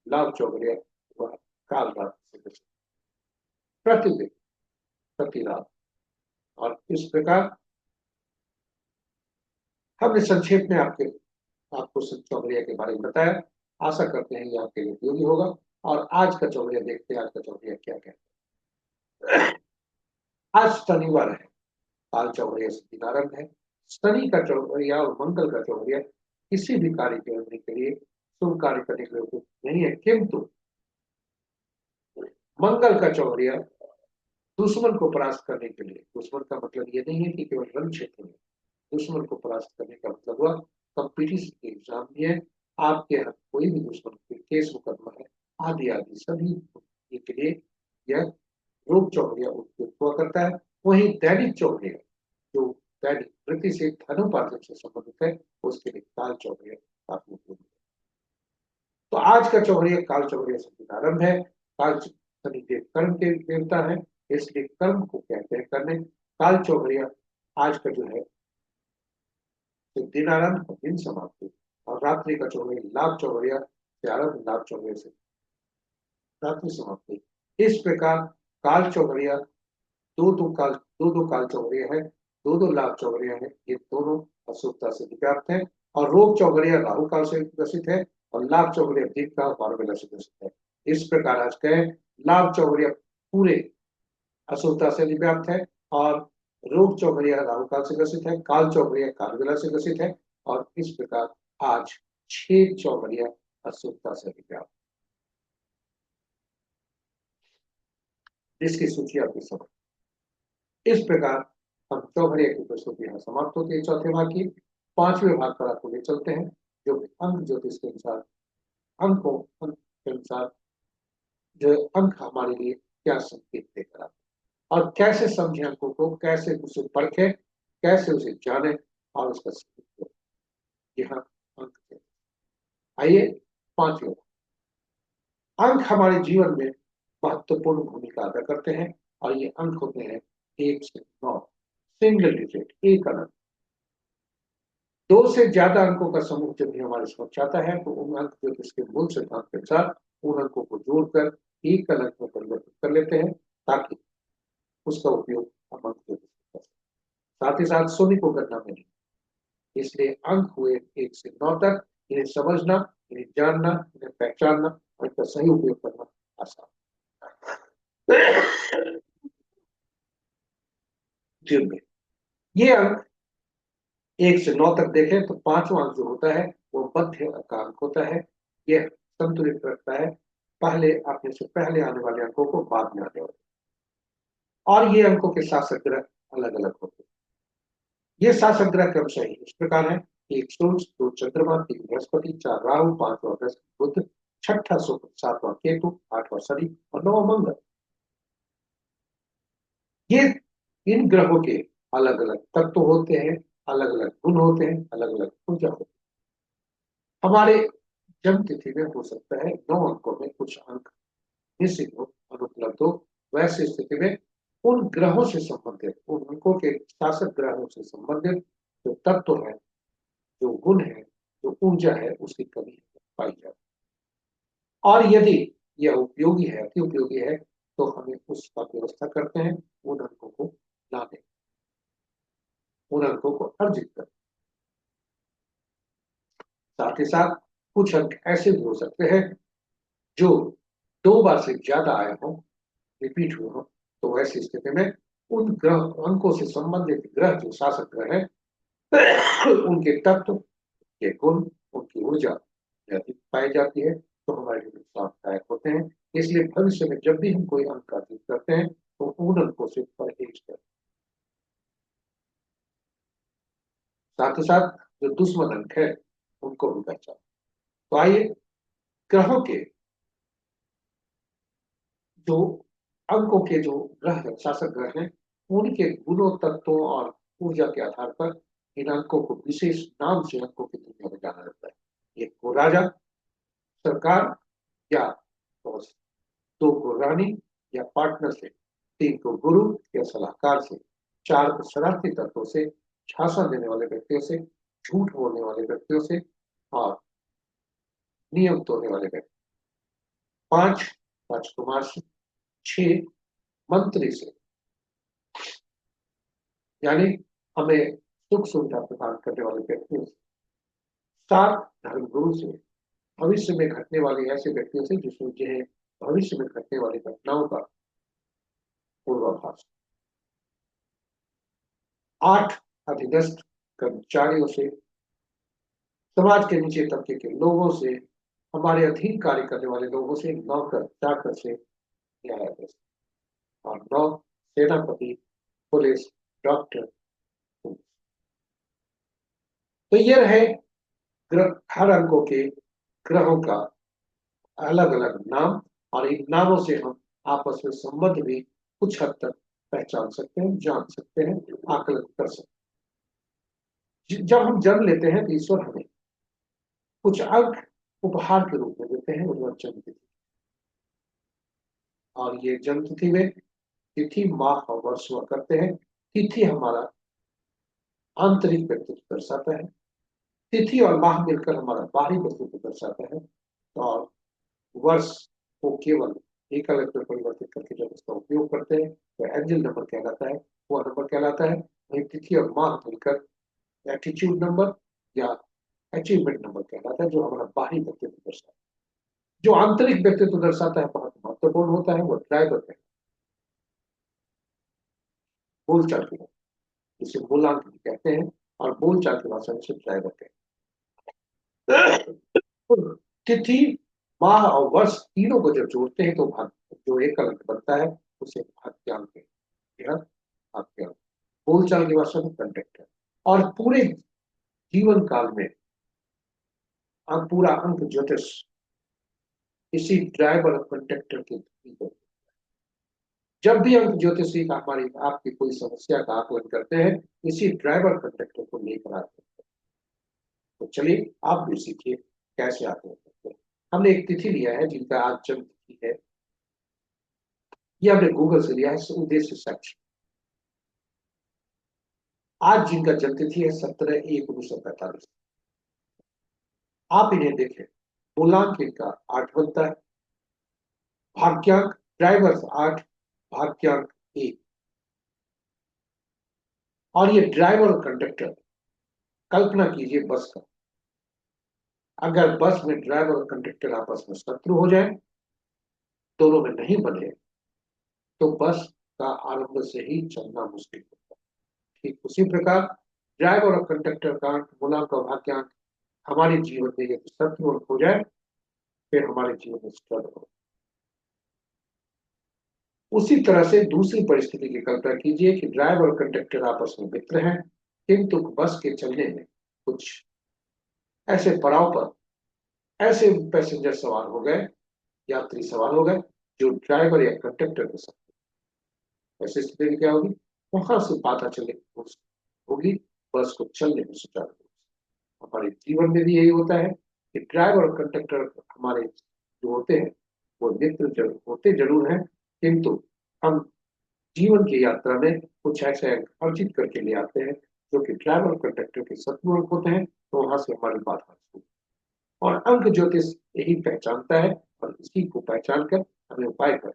A: लाभ चौघड़िया वह काल रात से ग्रसित प्रतिदिन प्रति रात। और इस प्रकार हमने संक्षेप में आपको चौघड़िया के बारे में बताया। आशा करते हैं ये आपके लिए उपयोगी होगा। और आज का चौघड़िया देखते हैं, आज का चौघड़िया क्या कहता है। आज शनिवार है, काल चौघड़िया सत्यनारायण है। शनि का चौघड़िया और मंगल का चौघड़िया किसी भी कार्य करने के लिए, शुभ कार्य करने के लिए उपयुक्त नहीं है, किंतु मंगल का चौघड़िया दुश्मन को परास्त करने के लिए। दुश्मन का मतलब ये नहीं है कि केवल रण क्षेत्र में, दुश्मन को परास्त करने का मतलब हुआ कंपटीशन एग्जाम में है, आपके यहाँ कोई भी दुश्मन केस मुकदमा है आदि आदि सभी के लिए यह रोग चौघड़िया उपयुक्त हुआ करता है। वही दैनिक चौघड़िया जो दैनिक वृत्ति से धनोपार्जन से संबंधित है, उसके लिए काल चौघड़िया काफी उपयोगी है। तो आज का चौघड़िया काल चौघड़िया सत्यनारायण है। काल शनिदेव कर्म के देवता है, इसलिए कर्म को कहते हैं करने। काल चौघड़िया आज का जो है दिन आरंभ और दिन समाप्ति, और रात्रि का चौघड़िया लाभ चौघड़िया से आरंभ, लाभ चौघड़िया से रात्रि समाप्ति। इस प्रकार काल चौघड़िया दो काल चौघड़िया है, दो लाभ चौघड़िया है। ये दोनों अशुभता से व्याप्त है। और रोग चौघड़िया राहु काल से ग्रसित है और लाभ चौघड़िया दिन का बारबेला से ग्रसित है। इस प्रकार आज कहें लाभ चौघड़िया पूरे अशुभता से व्याप्त है, और रोग चौघड़िया राहु काल से ग्रसित है, काल चौघड़िया कालबेला से ग्रसित है। और इस प्रकार आज 6 चौघड़िया अशुभता से व्याप्त, जिसकी सूची आपके समझ। इस प्रकार हम चौघड़िया की प्रस्तुति यहाँ समाप्त होती है चौथे भाग की। 5वें भाग पर आपको ले चलते हैं, जो अंक ज्योतिष के अनुसार अंक के अनुसार जो अंक हमारे लिए क्या संकेत देकर आते हैं, और कैसे समझे अंकों को, कैसे उसे परखे, कैसे उसे जाने और उसका यहाँ अंक। आइए 5वें अंक हमारे जीवन में महत्वपूर्ण भूमिका अदा करते हैं, और ये अंक होते हैं 1 से 9, सिंगल डिजिट, एक अंक। 2 से ज्यादा अंकों का समूह जब भी हमारे समक्ष आता है, तो उन अंक जो इसके मूल सिद्धांत के अनुसार उन अंकों को जोड़कर एक अंक में परिवर्तित कर लेते हैं, ताकि उसका उपयोग हम अंक ज्योतिष कर सकें। साथ ही साथ सोने को गणना में नहीं। इसलिए अंक हुए 1 से 9 तक, इन्हें समझना, इन्हें जानना, इन्हें पहचानना और इनका सही उपयोग करना आसान। ये अंक 1 से 9 तक देखें तो 5वां अंक जो होता है वो मध्य का अंक होता है। यह संतुलित रखता है पहले अपने से पहले आने वाले अंकों को बाद में आने वाले, और ये अंकों के शासक ग्रह अलग अलग होते हैं। ये शासक ग्रह क्रमशः इस प्रकार है: 1 सूर्य, 2 चंद्रमा, 3 बृहस्पति, 4 राहु, 5वां बुध, 6ठा शुक्र, 7वां केतु, 8वां शनि और 9वां मंगल। ये इन ग्रहों के अलग अलग तत्व होते हैं, अलग अलग गुण होते हैं, अलग अलग ऊर्जा होती है। हमारे जन्म तिथि में हो सकता है 9 अंकों में कुछ अंक मिसिंग हो, अनुपलब्ध हो। वैसी स्थिति में उन ग्रहों से संबंधित, उन अंकों के शासक ग्रहों से संबंधित जो तत्व है, जो गुण है, जो ऊर्जा है, उसकी कमी पाई जाती है। और यदि यह उपयोगी है, अति उपयोगी है, तो हमें उसका व्यवस्था करते हैं उन अंकों को लाने, उन अंकों को अर्जित करने। साथ ही साथ कुछ अंक ऐसे भी हो सकते हैं जो 2 बार से ज्यादा आए हों, रिपीट हुए हों। तो वैसी स्थिति में उन ग्रह अंकों से संबंधित ग्रह जो शासक ग्रह हैं, उनके तत्व, उनके गुण, उनकी ऊर्जा अधिक पाई जाती है, तो हमारे लिए लाभदायक होते हैं। इसलिए भविष्य में जब भी हम कोई अंक अर्जित करते हैं, तो उन अंकों से परहेज करें। साथ ही साथ जो दुश्मन अंक है उनको भी पहचान। तो आइए ग्रहों के जो अंकों के जो ग्रह है, शासक ग्रह हैं, उनके गुणों, तत्वों और ऊर्जा के आधार पर इन अंकों को विशेष नाम से अंकों की दुनिया में जाना जाता है। 1 को राजा, सरकार या बॉस, 2 को रानी या पार्टनर से, 3 को गुरु या सलाहकार से, 4 को शरारती तत्वों से, झांसा देने वाले व्यक्तियों से, झूठ बोलने वाले व्यक्तियों से, और नियम तोड़ने वाले व्यक्ति। 5 राजकुमार से, 6 मंत्री से, यानी हमें सुख सुविधा प्रदान करने वाले व्यक्तियों से। 7 धर्मगुरु से, भविष्य में घटने वाले ऐसे व्यक्तियों से जिन्हें भविष्य में घटने वाली घटनाओं का पूर्वाभास। 8 अधीनस्थ कर्मचारियों से, समाज के नीचे तबके के लोगों से, हमारे अधीन कार्य करने वाले लोगों से, नौकर चाकर से, न्यायाधीश। और 9 सेनापति, पुलिस, डॉक्टर। तो ये रहे ग्रह, हर अंकों के ग्रहों का अलग अलग नाम, और इन नामों से हम आपस में संबंध भी कुछ हद तक पहचान सकते हैं, जान सकते हैं, आकलन कर सकते हैं। जब हम जन्म लेते हैं तो ईश्वर हमें कुछ अंक उपहार के रूप में देते हैं, उन्हें जन्म तिथि। और ये जन्म तिथि में तिथि, माह और वर्ष हुआ करते हैं। तिथि हमारा आंतरिक व्यक्तित्व दर्शाता है, तिथि और माह मिलकर हमारा बाहरी व्यक्तित्व दर्शाता है, और वर्ष को केवल एक अलग में परिवर्तित करके जब इसका उपयोग करते हैं तो एंजल नंबर कहलाता है, वो नंबर कहलाता है। वही तिथि और माह मिलकर एटीट्यूड नंबर या अचीवमेंट नंबर कहलाता है, जो हमारा बाहरी व्यक्तित्व दर्शाता है। जो आंतरिक व्यक्तित्व दर्शाता है बहुत महत्वपूर्ण होता है, वो ड्राइवर है, बोलचाल की, जिसे मूलांक भी कहते हैं, और बोलचाल की भाषा में ड्राइवर कहते हैं। तिथि, माह और वर्ष तीनों को जब जोड़ते हैं तो भाग, जो एक अंक बनता है उसे भाग्यांक कहते हैं। भाग्यांक बोलचाल की भाषा में कंडक्टर। और पूरे जीवन काल में पूरा अंक ज्योतिष इसी ड्राइवर और कंडक्टर के जब भी अंक ज्योतिषी का हमारी आपकी कोई समस्या का आकलन करते हैं, इसी ड्राइवर कंडक्टर को लेकर आते हैं। तो चलिए आप भी सीखिए कैसे आकलन करते हैं। हमने एक तिथि लिया है जिनका आज जन्म तिथि है, ये हमने गूगल से लिया है, उद्देश्य सच। आज जिनका जन्म तिथि है 17/1/1945। आप इन्हें देखें, मूलांक इनका 8 बनता है, भाग्यांक ड्राइवर 8, भाग्यांक 1। और ये ड्राइवर और कंडक्टर, कल्पना कीजिए बस का, अगर बस में ड्राइवर और कंडक्टर आपस में शत्रु हो जाए, दोनों में नहीं बने, तो बस का आरंभ से ही चलना मुश्किल होता है। ठीक उसी प्रकार ड्राइवर और कंडक्टर का मूलांक और भाग्यांक हमारे जीवन में यदि शत्रु हो जाए, फिर हमारे जीवन में स्ट्रगल हो। उसी तरह से दूसरी परिस्थिति की कल्पना कीजिए कि ड्राइवर और कंडक्टर आपस में मित्र हैं, किंतु बस के चलने में कुछ ऐसे पड़ाव पर ऐसे पैसेंजर सवार हो गए, यात्री सवार हो गए, जो ड्राइवर या कंडक्टर के साथ। ऐसी स्थिति में क्या होगी, वहां से बाधा चलने की होगी, बस को चलने में सुचारू होगी। हमारे जीवन में भी यही होता है कि ड्राइवर और कंडक्टर हमारे जो होते हैं वो मित्र होते जरूर हैं, किंतु हम जीवन की यात्रा में कुछ ऐसे अंक अर्जित करके ले आते हैं जो कि ड्राइवर और कंडक्टर के शत्रु अंक होते हैं, तो वहां से हमारी बात होती है। और अंक ज्योतिष यही पहचानता है, और इसी को पहचान कर हमें उपाय करता है।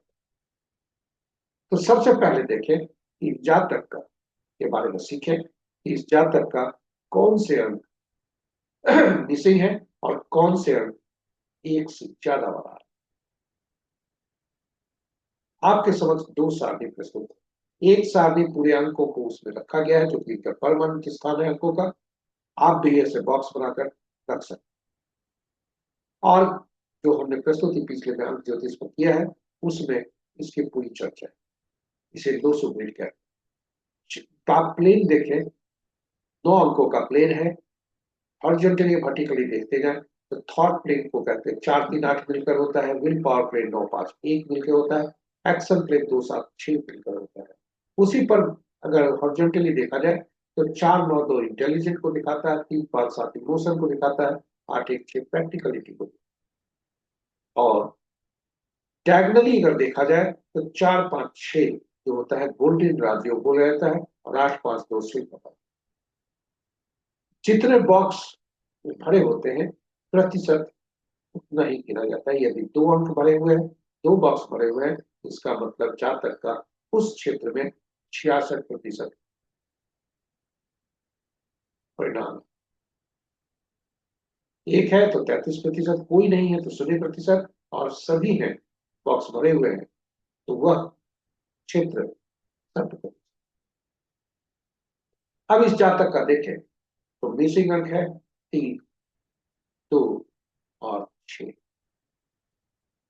A: तो सबसे पहले देखें कि जातक का के बारे में सीखें कि इस जातक का कौन से अंक निश्चय है और कौन से अंक एक से ज्यादा वाला है। आपके समक्ष 2 सारणी प्रस्तुत है। एक सारणी पूरे अंकों को उसमें रखा गया है, जो कि परमानेंट स्थान है अंकों का। आप भी ऐसे बॉक्स बनाकर रख सकते हैं। और जो हमने प्रस्तुति पिछले में अंक ज्योतिष पर किया है, उसमें इसकी पूरी चर्चा है। इसे 200 मिनट का आप प्लेन देखें, 9 अंकों का प्लेन है। हॉरिजॉन्टली वर्टिकली देखते जाए तो थॉट प्लेन को कहते हैं 4 3 8 मिलकर होता है, विल पावर प्लेन 9 5 1 मिलकर होता है, एक्शन प्लेन 2 7 6 मिलकर होता है। उसी पर अगर हॉरिजॉन्टली देखा जाए तो 4 9 2 इंटेलिजेंट को दिखाता है, 3 5 7 इमोशन को दिखाता है, 8 1 6 प्रैक्टिकलिटी को। और डायगोनली अगर देखा जाए तो 4 5 6 जो होता है गोल्डन राजयोग बोला जाता है, और 8 5 2 स्लिप होता है। जितने बॉक्स भरे होते हैं प्रतिशत उतना ही गिना जाता है। यदि 2 अंक भरे हुए हैं, 2 बॉक्स भरे हुए हैं, इसका मतलब जातक का उस क्षेत्र में 66% परिणाम, एक है तो 33%, कोई नहीं है तो 0% और सभी हैं, बॉक्स भरे हुए हैं, तो वह क्षेत्र 60%। अब इस जातक का देखें तो मिसिंग अंक है 3, 2 और 6,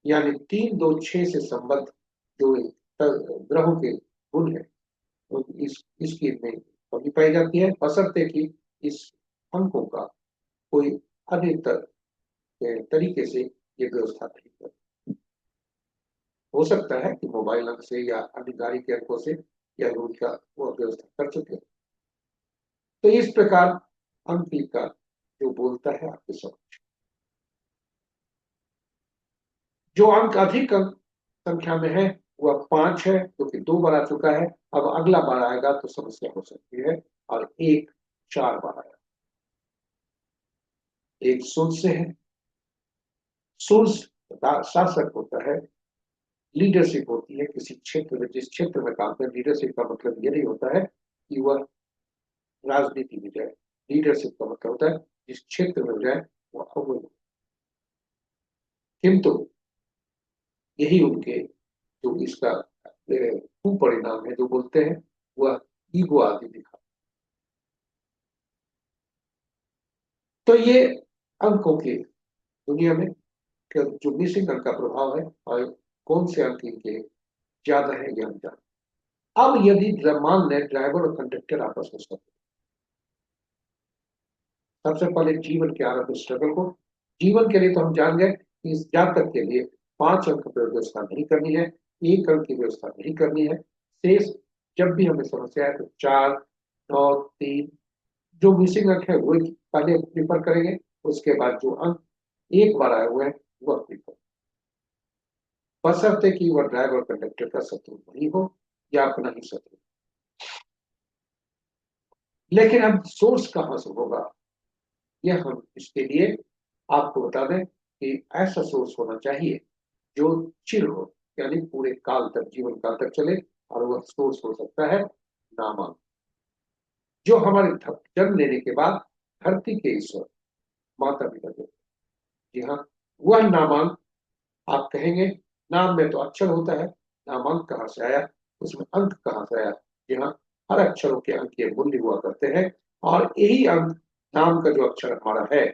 A: यानी 3, 2, 6 से संबद्ध जो ग्रहों के गुण है, तो इसकी में कमी पाई जाती है, बशर्ते कि इस अंकों का कोई अन्य तरीके से ये व्यवस्था नहीं कर। हो सकता है कि मोबाइल अंक से या अन्य गाड़ी के अंकों से या रूल का वो व्यवस्था कर चुके हैं। तो इस प्रकार अंक का जो बोलता है आपके समक्ष, जो अंक अधिक अंक संख्या में है वह 5 है, क्योंकि 2 बार आ चुका है। अब अगला बार आएगा तो समस्या हो सकती है। और 1 4 बार आया, एक सूर्य से है। सूर्य शासक होता है, लीडरशिप होती है किसी क्षेत्र में, जिस क्षेत्र में काम कर। लीडरशिप का मतलब ये नहीं होता है कि वह राजनीति में जाए, लीडरशिप का मतलब होता है जिस क्षेत्र में जाए वह अव्वल हो। किंतु यही उनके जो इसका कुपरिणाम है, जो बोलते हैं वह ईगो आदि दिखा। तो ये अंकों की दुनिया में जो मिसिंग अंक का प्रभाव है और कौन से अंक इनके ज्यादा है या ज्यादा। अब यदि मान लें ड्राइवर और कंडक्टर आपस में सबसे पहले जीवन के आरंभ स्ट्रगल को, जीवन के लिए तो हम जान गए कि इस जातक के लिए 5 अंक की व्यवस्था नहीं करनी है, 1 अंक की व्यवस्था नहीं करनी है। शेष जब भी हमें समस्या है तो 4, 9, 3 जो मिसिंग अंक है वो पहले प्रिफर करेंगे, उसके बाद जो अंक एक बार आए हुए हैं वह प्रिफर, बशर्ते कि वह ड्राइवर कंडक्टर का शत्रु नहीं हो या अपना ही शत्रु। लेकिन अब सोर्स कहां से होगा, यह हम इसके लिए आपको बता दें कि ऐसा सोर्स होना चाहिए जो चिर हो, यानी पूरे काल तक, जीवन काल तक चले। और वह सोर्स हो सकता है नामांक, जो हमारे जन्म लेने के बाद धरती के ईश्वर माता पिता देते। जी हाँ, वह नामांक आप कहेंगे नाम में तो अक्षर होता है, नामांक कहाँ से आया, उसमें अंक कहाँ से आया। जी हाँ, हर अक्षरों के अंक के मूल्य हुआ करते हैं और यही अंक नाम का जो अक्षर हमारा है,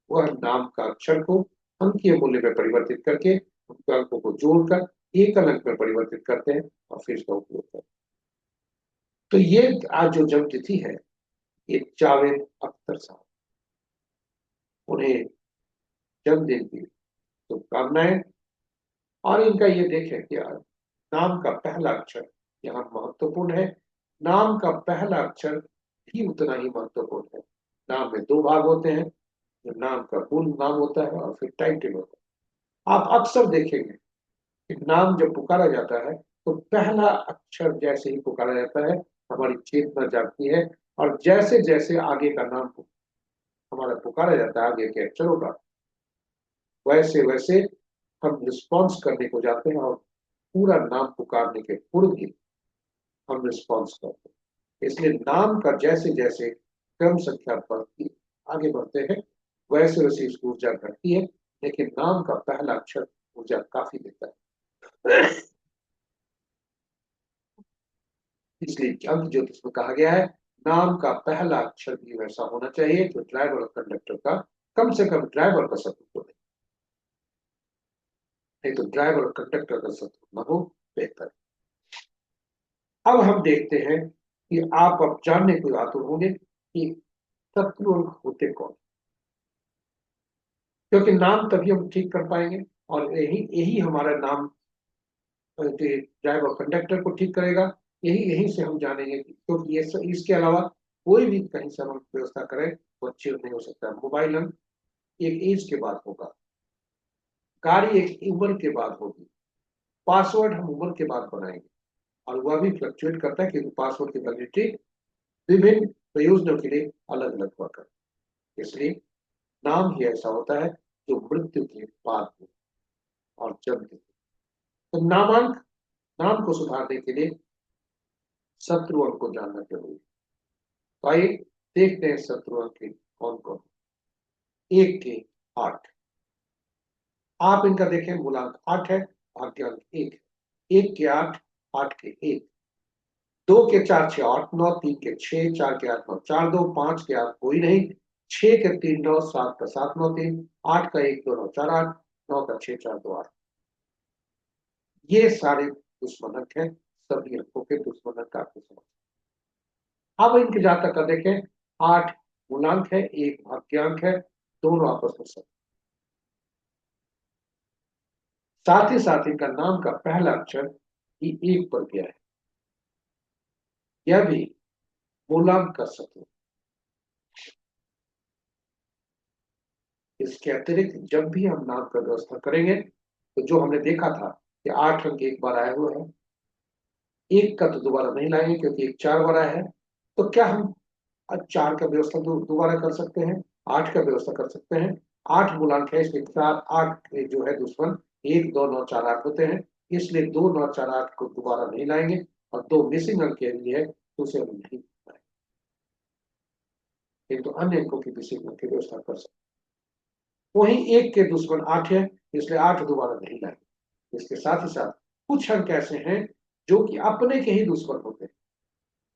A: वह नाम का अक्षर को अंकीय मूल्य में परिवर्तित करके उनके अंकों को जोड़कर एकल अंक में परिवर्तित करते हैं और फिर इसका उपयोग करते हैं। तो ये आज जो जन्म तिथि है, ये जावेद अख्तर साहब, उन्हें जन्मदिन की शुभकामनाएं। और इनका ये देखें कि नाम का पहला अक्षर यहाँ महत्वपूर्ण है। नाम का पहला अक्षर भी उतना ही महत्वपूर्ण है। नाम में 2 भाग होते हैं, जो नाम का पूर्ण नाम होता है और फिर टाइटल होता है। आप अक्सर देखेंगे कि नाम जब पुकारा जाता है तो पहला अक्षर जैसे ही पुकारा जाता है हमारी चेतना जागती है, और जैसे जैसे आगे का नाम हमारा पुकारा जाता है, आगे के अक्षरों का, वैसे वैसे हम रिस्पॉन्स करने को जाते हैं और पूरा नाम पुकारने के पूर्व ही हम रिस्पॉन्स करते हैं। इसलिए नाम का जैसे जैसे क्रम संख्या बढ़ती आगे बढ़ते हैं, वैसे वैसे इसकी ऊर्जा घटती है, लेकिन नाम का पहला अक्षर ऊर्जा काफी देता है। इसलिए अंक ज्योतिष में कहा गया है नाम का पहला अक्षर भी वैसा होना चाहिए जो ड्राइवर और कंडक्टर का, कम से कम ड्राइवर का शत्रु तो नहीं तो ड्राइवर और कंडक्टर का शत्रु न हो, बेहतर। अब हम देखते हैं कि आप अब जानने को आतुर होंगे कि शत्रु अंक होते कौन, क्योंकि नाम तभी हम ठीक कर पाएंगे और यही यही हमारा नाम ड्राइवर कंडक्टर को ठीक करेगा। यही यहीं से हम जानेंगे क्योंकि ये इसके अलावा कोई भी कहीं से हम व्यवस्था करें वो अच्छी नहीं हो सकता। मोबाइल हम एक एज के बाद होगा, गाड़ी एक उम्र के बाद होगी, पासवर्ड हम उम्र के बाद बनाएंगे, और वह भी फ्लक्चुएट करता है क्योंकि पासवर्ड की वैलिडिटी विभिन्न प्रयोजनों के लिए अलग अलग हुआ करती है। इसलिए नाम ही ऐसा होता है जो मृत्यु के बाद में और जन्म थे। तो नाम को सुधारने के लिए शत्रु अंक को जानना जरूरी है। तो आइए देखते हैं शत्रु अंक कौन कौन। 1 के 8, आप इनका देखें, मूलांक 8 है, भाग्यांक 1 है। 1 के 8, 8 के 1, 2 के 4 6 8 9, 3 के 6 4 के 8 9 4 2, 5 के 8 कोई नहीं, 6 के 3 9, 7 का 7 9 3, 8 का 1 2 9 4 8, 9 का 6 4 2 8। ये सारे दुश्मन अंक हैं, सभी अंकों के दुश्मन अंक आपको समझ। अब इनके जातक का देखें, 8 मूलांक है, 1 भाग्यांक है, दोनों आपस में सब। साथ ही साथ इनका नाम का पहला अक्षर ही 1 पर गया है, यह भी मूलांक का शत्रु। इसके अतिरिक्त जब भी हम नाम का व्यवस्था करेंगे तो जो हमने देखा था कि 8 अंक एक बार आए हुए हैं, 1 का तो दोबारा नहीं लाएंगे क्योंकि 1 4 बार आया है। तो क्या हम 4 का व्यवस्था दोबारा कर सकते हैं, 8 का व्यवस्था कर सकते हैं। 8 मूलांक है, इसलिए 4 8 जो है दुश्मन 1 2 9 4 8 होते हैं, इसलिए 2 9 4 8 को दोबारा नहीं लाएंगे और 2 मिसिंग अंक के लिए तो उसे हम नहीं लाएंगे, किंतु अन्य अंकों की मिसिंग अंक की व्यवस्था कर सकते हैं। वहीं 1 के दुश्मन 8 है, इसलिए 8 दोबारा नहीं लाएंगे। इसके साथ ही साथ कुछ अंक ऐसे हैं जो कि अपने के ही दुश्मन होते हैं,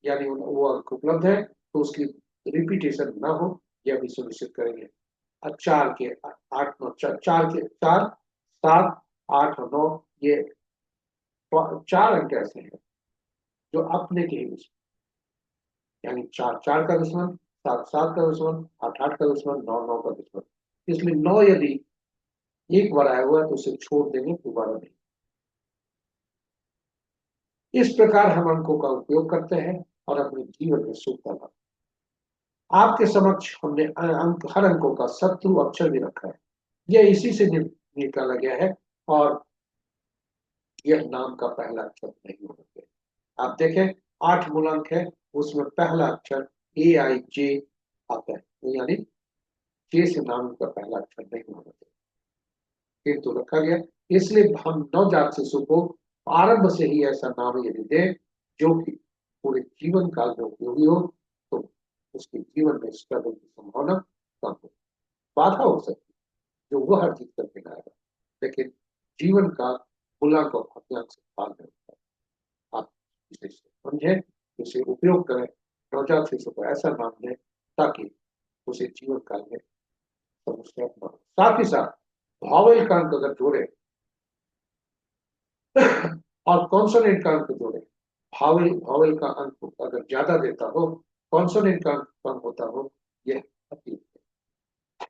A: यानी वो अंक उपलब्ध है तो उसकी रिपीटेशन ना हो, यह भी सुनिश्चित करेंगे। 4 के 8 9 4 के 4 7 8 और 9, ये 4 अंक ऐसे हैं जो अपने के ही दुश्मन, यानी 4 4 का दुश्मन, 7 7 का दुश्मन, 8 8 का दुश्मन, 9 9 का दुश्मन। इसलिए 9 यदि एक बार आया हुआ है तो उसे छोड़ देंगे, दोबारा नहीं। इस प्रकार हम अंकों का उपयोग करते हैं और अपने जीवन में सुख का लाभ। आपके समक्ष हमने हर अंकों का शत्रु अक्षर भी रखा है, यह इसी से निकाला गया है और यह नाम का पहला अक्षर नहीं होना चाहिए। आप देखें, 8 मूलांक है, उसमें पहला अक्षर AIJ आता है, तो यानी जे से नाम का पहला अक्षर नहीं होना चाहिए, किंतु रखा गया। इसलिए हम नवजात शिशु को आरंभ से ही ऐसा नाम यदि दें जो कि पूरे जीवन काल में उपयोगी हो, तो उसके जीवन में स्ट्रगल की संभावना कम हो, बाधा हो सकती है जो वह जीत करके लाएगा, लेकिन जीवन का मूलांक और भाग्यांक से पार नहीं होता है। आप इसे समझें, इसे उपयोग करें, नवजात शिशु को ऐसा नाम दें ताकि उसे जीवन काल में समस्या न हो। साथ ही साथ भावेल का अंक अगर जोड़े और कॉन्सोनेंट का अंक जोड़े, भावेल का अंक अगर ज्यादा देता हो, कॉन्सोनेंट का अंक कम होता हो, यह अति उत्तम।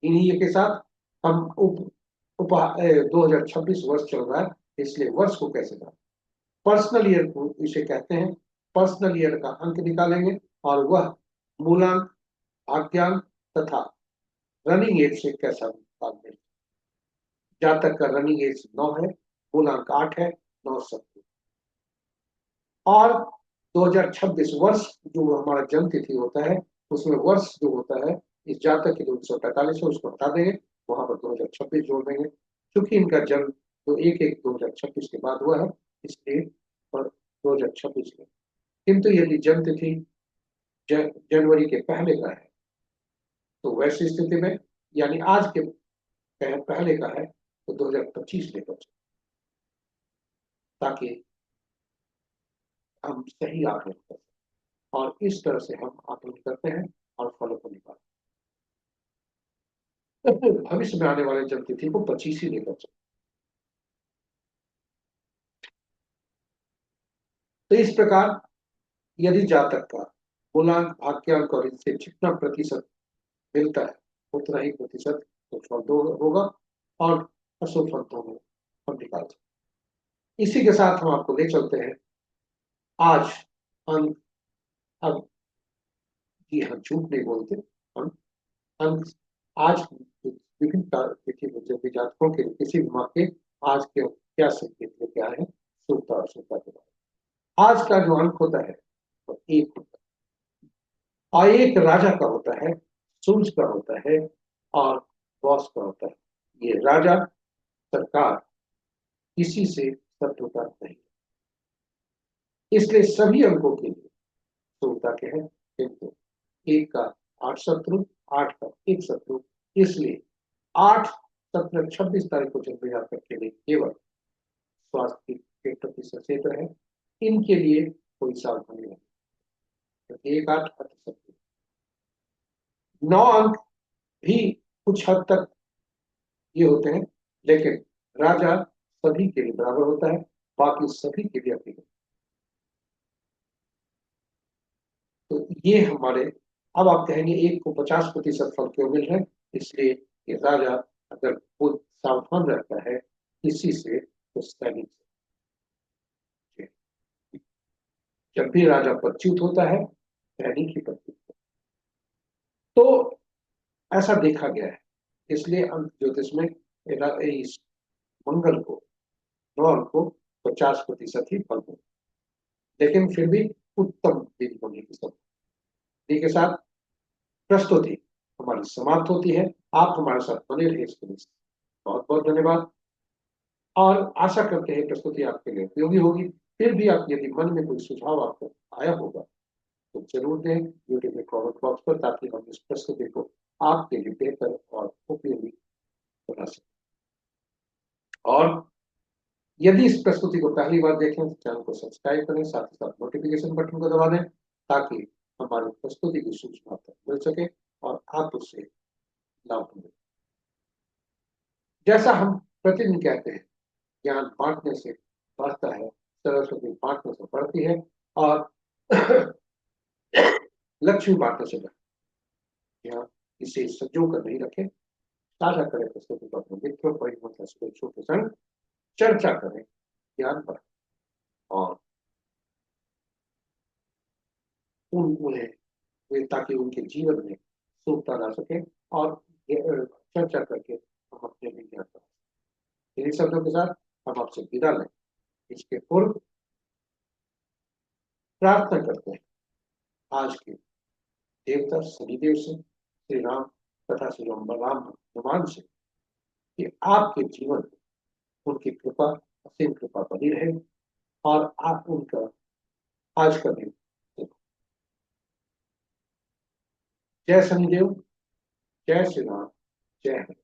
A: इन्हीं के साथ हम 2026 वर्ष चल रहा है, इसलिए वर्ष को कैसे जाना, पर्सनल ईयर को इसे कहते हैं। पर्सनल ईयर का अंक निकालेंगे और वह मूलांक, भाग्यांक तथा रनिंग एज से कैसा निकालते हैं। जातक का रनिंग एज 9 है, मूलांक 8 है, 9 शत्रु। और 2026 वर्ष जो हमारा जन्म तिथि होता है, उसमें वर्ष जो होता है इस जातक के लिए 1948 है, उसको हटा देंगे, वहां पर 2026 जोड़ देंगे। क्योंकि इनका जन्म तो 1/1/2026 के बाद हुआ है, इसलिए 2026 में। किंतु यदि जन्म तिथि जनवरी के पहले का है तो वैसी स्थिति में, यानी आज के पहले का है, तो 2025 लेकर चलें, ताकि हम सही आकलन कर सकें। और इस तरह से हम आकलन करते हैं और फलों को निकालते हैं, तो फिर भविष्य में आने वाले जन्म तिथि को 25 ही लेकर चलें। तो इस प्रकार यदि जातक का मूलांक, भाग्यांक और इनसे जितना प्रतिशत मिलता है उतना ही प्रतिशत तो फल दो होगा और अशुभ फल दोनों हम निकाल सकते। इसी के साथ हम आपको ले चलते हैं आज अंक। अब जी हाँ, झूठ नहीं बोलते हम। अंक आज विभिन्न तिथि में जातकों के किसी भी माह के आज के क्या संकेत लेके आए हैं, शुभता और अशुभता के बारे। आज का जो अंक होता है वो 1 होता है और 1 राजा का होता है, सूर्य का होता है, और बॉस का होता है। ये राजा सरकार किसी से शत्रुता नहीं, इसलिए सभी अंकों के लिए शत्रुता के हैं, किंतु एक का 8 शत्रु, 8 का 1 शत्रु। इसलिए 8, 17, 26 तारीख को जन्मे जातक के लिए केवल स्वास्थ्य के प्रति सचेत रहे, इनके लिए कोई सावधानी नहीं, क्योंकि 1, 8 शत्रु। 9 अंक भी कुछ हद तक ये होते हैं, लेकिन राजा सभी के लिए बराबर होता है, बाकी सभी के लिए अपनी। तो ये हमारे, अब आप कहेंगे एक को 50% फल क्यों मिल रहे हैं? इसलिए कि राजा अगर खुद सावधान रहता है किसी से, तो सैनिक से। जब भी राजा पदच्युत होता है, सैनिक ही पदच्युत होता है। तो ऐसा देखा गया है, इसलिए अंक ज्योतिष में इस मंगल को, 9 अंक को 50% ही फल मिलता है। लेकिन फिर भी उत्तम दिन होने की सब के साथ प्रस्तुति हमारी समाप्त होती है। आप हमारे साथ बने रहे, इसके लिए बहुत बहुत धन्यवाद, और आशा करते हैं प्रस्तुति आपके लिए उपयोगी होगी। फिर भी आप यदि मन में कोई सुझाव आपको आया होगा तो जरूर दें यूट्यूब में कमेंट बॉक्स पर, ताकि हम इस प्रस्तुति को आपके लिए बेहतर और उपयोगी बना सकें। और यदि इस प्रस्तुति को पहली बार देखें तो चैनल को सब्सक्राइब करें, साथ ही साथ नोटिफिकेशन बटन को दबा दें, ताकि हमारी प्रस्तुति की सूचना तक मिल सके और आप उससे लाभ मिले। जैसा हम प्रतिदिन कहते हैं, ज्ञान बांटने से बढ़ता है, सरस्वती बांटने से बढ़ती है, और लक्ष्मी बांटने से बढ़ती है। यहाँ इसे संजो कर नहीं रखें, साझा करें पुस्तकों को अपने मित्रों, परिवार, शुभेच्छों के संग चर्चा करें, ज्ञान पर, और उन्हें ताकि उनके जीवन में सुखता ला सके, और चर्चा करके हम अपने लिए ज्ञान प्राप्त। इन्हीं शब्दों के साथ हम आपसे विदा लें। इसके पूर्व प्रार्थना करते हैं आज के देवता शनिदेव से, श्री राम तथा श्री राम बलराम हनुमान से, कि आपके जीवन में उनकी कृपा, असीम कृपा बनी रहे, और आप उनका आज का दिन देखो। जय शनिदेव, जय श्री राम, जय हनुमान।